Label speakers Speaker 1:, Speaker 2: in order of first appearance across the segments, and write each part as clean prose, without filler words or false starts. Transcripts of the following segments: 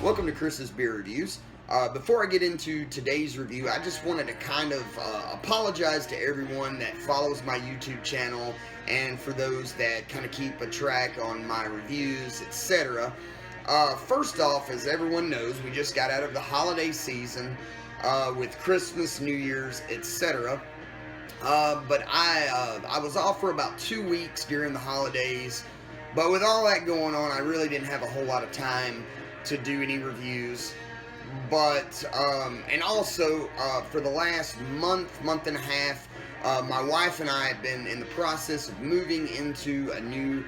Speaker 1: Welcome to Chris's Beer Reviews. Before I get into today's review, I just wanted to kind of apologize to everyone that follows my YouTube channel and for those that kind of keep a track on my reviews, etc. First off, as everyone knows, we just got out of the holiday season with Christmas, New Year's, etc. But I was off for about 2 weeks during the holidays. But with all that going on, I really didn't have a whole lot of time to do any reviews. But and also for the last month and a half, my wife and I have been in the process of moving into a new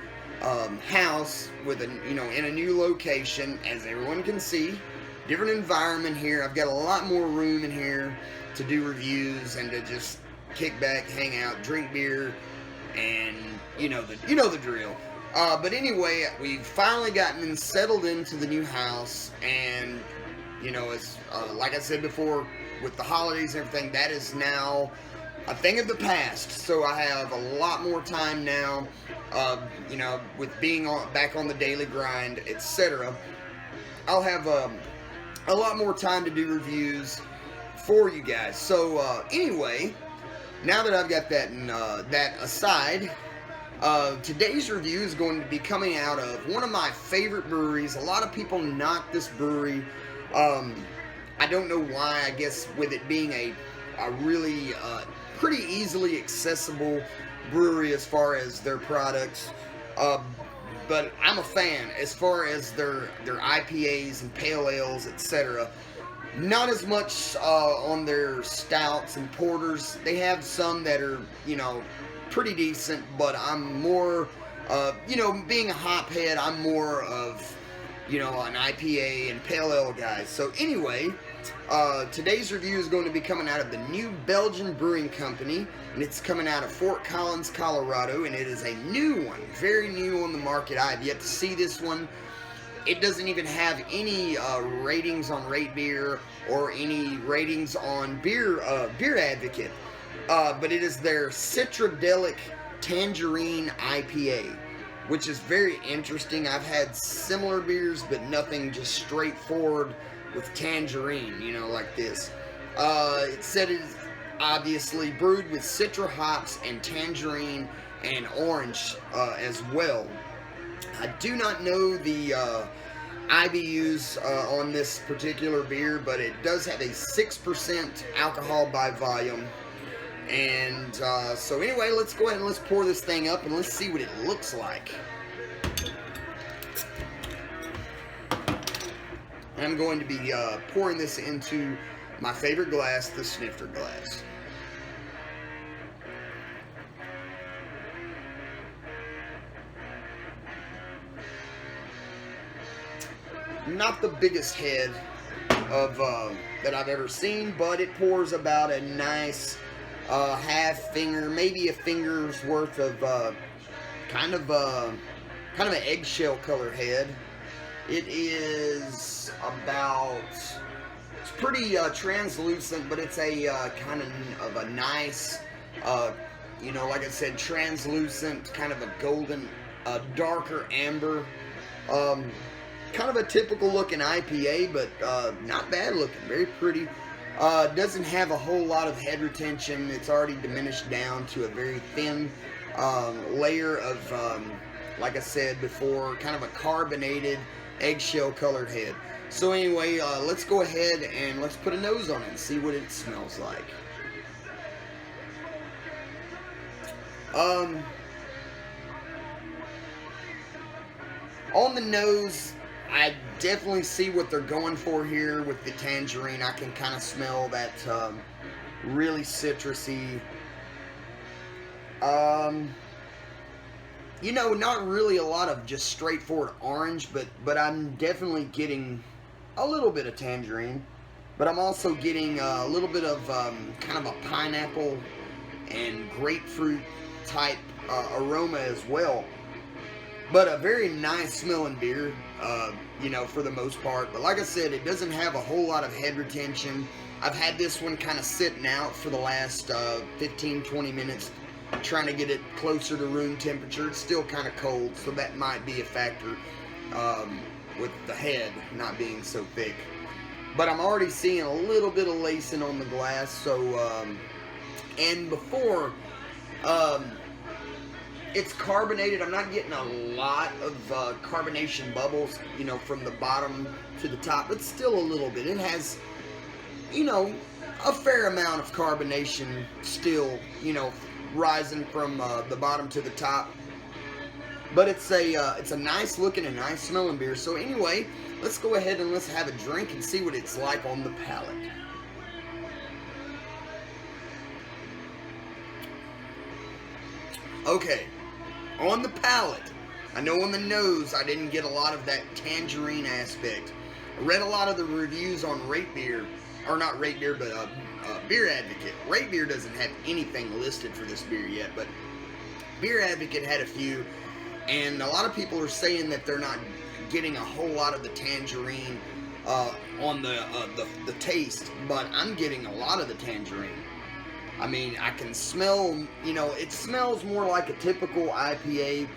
Speaker 1: house with in a new location. As everyone can see, different environment here. I've got a lot more room in here to do reviews and to just kick back, hang out, drink beer, and you know the drill. But anyway, we've finally gotten settled into the new house, and as like I said before, with the holidays and everything, that is now a thing of the past. So I have a lot more time now, with being back on the daily grind, etc. I'll have a lot more time to do reviews for you guys. So anyway, now that I've got that aside, today's review is going to be coming out of one of my favorite breweries. A lot of people knock this brewery. I don't know why. I guess with it being a really pretty easily accessible brewery as far as their products. But I'm a fan as far as their IPAs and pale ales, etc. Not as much on their stouts and porters. They have some that are, pretty decent, but I'm more, being a hophead, I'm more of, an IPA and pale ale guy. So anyway, today's review is going to be coming out of the New Belgium Brewing Company, and it's coming out of Fort Collins, Colorado, and it is a new one, very new on the market. I have yet to see this one. It doesn't even have any ratings on Rate Beer or any ratings on Beer Advocate. But it is their Citradelic Tangerine IPA, which is very interesting. I've had similar beers, but nothing just straightforward with tangerine, like this. It said it is obviously brewed with citra hops and tangerine and orange as well. I do not know the IBUs on this particular beer, but it does have a 6% alcohol by volume. And so anyway, let's go ahead and let's pour this thing up and let's see what it looks like. I'm going to be pouring this into my favorite glass, the snifter glass. Not the biggest head of that I've ever seen, but it pours about a nice half finger, maybe a finger's worth of kind of an eggshell color head. It is about, it's pretty translucent, but it's a kind of a nice, like I said, translucent, kind of a golden, darker amber. Kind of a typical looking IPA, but not bad looking, very pretty. Doesn't have a whole lot of head retention. It's already diminished down to a very thin layer of, like I said before, kind of a carbonated eggshell colored head. So anyway, let's go ahead and let's put a nose on it and see what it smells like. On the nose, I definitely see what they're going for here with the tangerine. I can kind of smell that really citrusy. Not really a lot of just straightforward orange, but I'm definitely getting a little bit of tangerine. But I'm also getting a little bit of kind of a pineapple and grapefruit type aroma as well. But a very nice smelling beer, for the most part. But like I said, it doesn't have a whole lot of head retention. I've had this one kind of sitting out for the last 15-20 minutes, trying to get it closer to room temperature. It's still kind of cold, so that might be a factor. with the head not being so thick. But I'm already seeing a little bit of lacing on the glass. So, and before it's carbonated, I'm not getting a lot of carbonation bubbles, you know, from the bottom to the top. It's still a little bit. It has, you know, a fair amount of carbonation still, you know, rising from the bottom to the top. But it's a nice looking and nice smelling beer. So anyway, let's go ahead and let's have a drink and see what it's like on the palate. Okay, on the palate, I know on the nose I didn't get a lot of that tangerine aspect. I read a lot of the reviews on Rate Beer, or not Rate Beer, but Beer Advocate. Rate Beer doesn't have anything listed for this beer yet, but Beer Advocate had a few, and a lot of people are saying that they're not getting a whole lot of the tangerine on the taste, but I'm getting a lot of the tangerine. I mean, I can smell, you know, it smells more like a typical IPA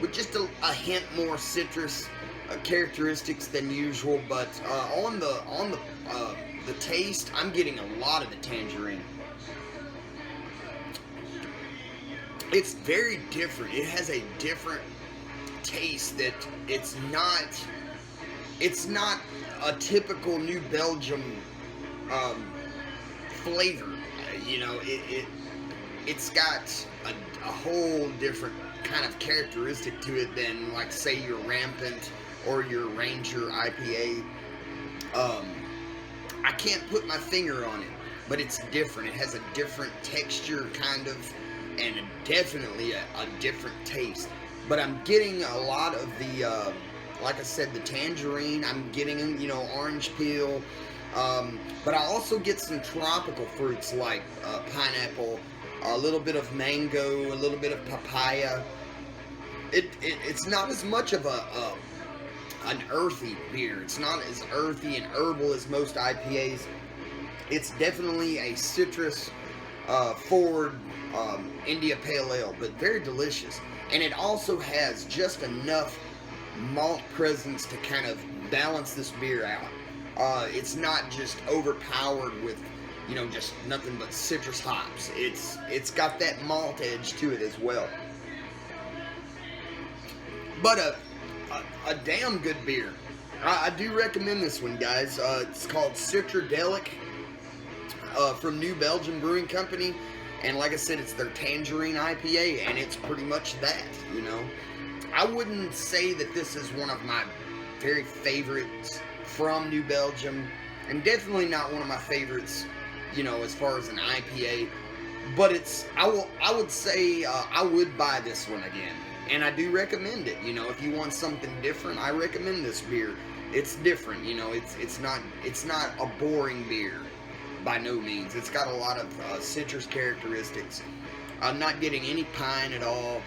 Speaker 1: with just a hint more citrus characteristics than usual, but on the taste, I'm getting a lot of the tangerine. It's very different. It has a different taste that it's not a typical New Belgium flavor. You know, it's got a whole different kind of characteristic to it than, like, say, your Rampant or your Ranger IPA. I can't put my finger on it, but it's different. It has a different texture, kind of, and definitely a different taste. But I'm getting a lot of the, like I said, the tangerine. I'm getting, you know, orange peel. But I also get some tropical fruits like pineapple, a little bit of mango, a little bit of papaya. It's not as much of an earthy beer. It's not as earthy and herbal as most IPAs. It's definitely a citrus forward India Pale Ale, but very delicious. And it also has just enough malt presence to kind of balance this beer out. It's not just overpowered with, you know, just nothing but citrus hops. It's got that malt edge to it as well. But a damn good beer. I do recommend this one, guys. It's called Citradelic from New Belgium Brewing Company. And like I said, it's their Tangerine IPA, and it's pretty much that, you know. I wouldn't say that this is one of my very favorites from New Belgium, and definitely not one of my favorites, you know, as far as an IPA. But I would say I would buy this one again, and I do recommend it. You know, if you want something different, I recommend this beer. It's different, you know. It's not a boring beer by no means. It's got a lot of citrus characteristics. I'm not getting any pine at all.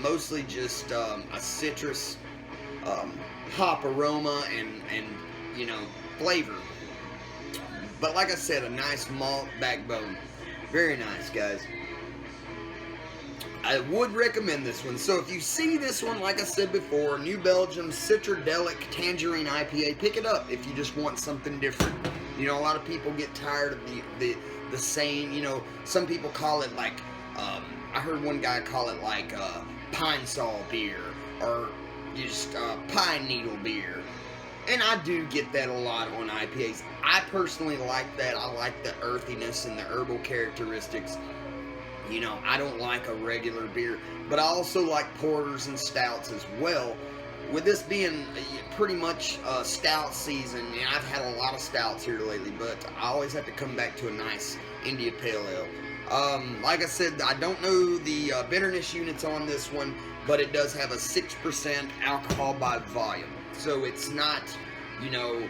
Speaker 1: Mostly just a citrus hop aroma and you know, flavor. But like I said, a nice malt backbone. Very nice, guys. I would recommend this one. So if you see this one, like I said before, New Belgium Citradelic Tangerine IPA, pick it up if you just want something different. You know, a lot of people get tired of the same, you know, some people call it like, I heard one guy call it like pine sol beer, or just pine needle beer. And I do get that a lot on IPAs. I personally like that. I like the earthiness and the herbal characteristics. You know, I don't like a regular beer, but I also like porters and stouts as well. With this being pretty much stout season, and I've had a lot of stouts here lately, but I always have to come back to a nice India Pale Ale. Like I said, I don't know the bitterness units on this one, but it does have a 6% alcohol by volume. So it's not, you know,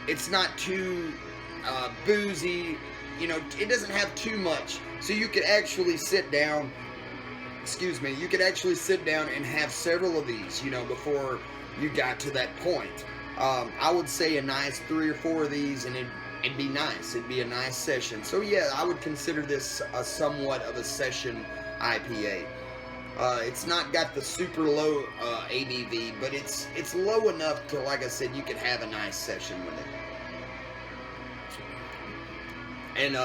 Speaker 1: it's not too boozy. You know, it doesn't have too much. So you could actually sit down, you could actually sit down and have several of these, you know, before you got to that point. I would say a nice 3 or 4 of these, and it'd be nice. It'd be a nice session. So yeah, I would consider this a somewhat of a session IPA. It's not got the super low ABV, but it's low enough to, like I said, you could have a nice session with it. And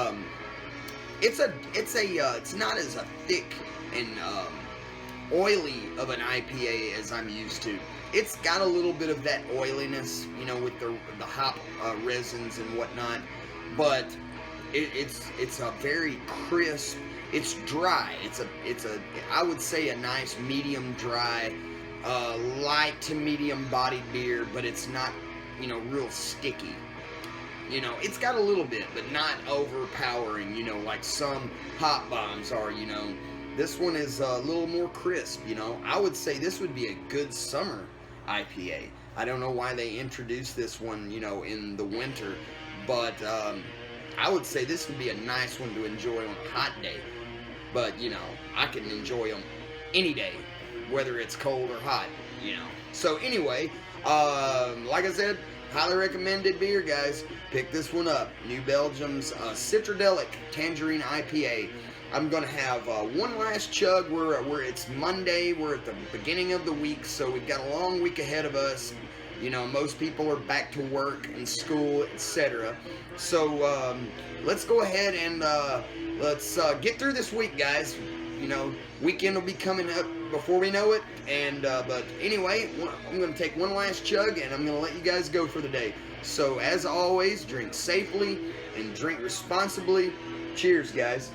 Speaker 1: it's not as thick and oily of an IPA as I'm used to. It's got a little bit of that oiliness, you know, with the hop resins and whatnot, but it's a very crisp. It's dry. It's a I would say a nice medium dry, light to medium bodied beer, but it's not, you know, real sticky. You know, it's got a little bit, but not overpowering, you know, like some hop bombs are, you know. This one is a little more crisp, you know. I would say this would be a good summer IPA. I don't know why they introduced this one, you know, in the winter, but I would say this would be a nice one to enjoy on a hot day. But, you know, I can enjoy them any day, whether it's cold or hot, you know. So anyway, like I said, highly recommended beer, guys. Pick this one up. New Belgium's Citradelic Tangerine IPA. I'm going to have one last chug. We're it's Monday. We're at the beginning of the week, so we've got a long week ahead of us. You know, most people are back to work and school, etc. So let's go ahead and let's get through this week, guys. You know, weekend will be coming up before we know it. And but anyway, I'm going to take one last chug, and I'm going to let you guys go for the day. So as always, drink safely and drink responsibly. Cheers, guys.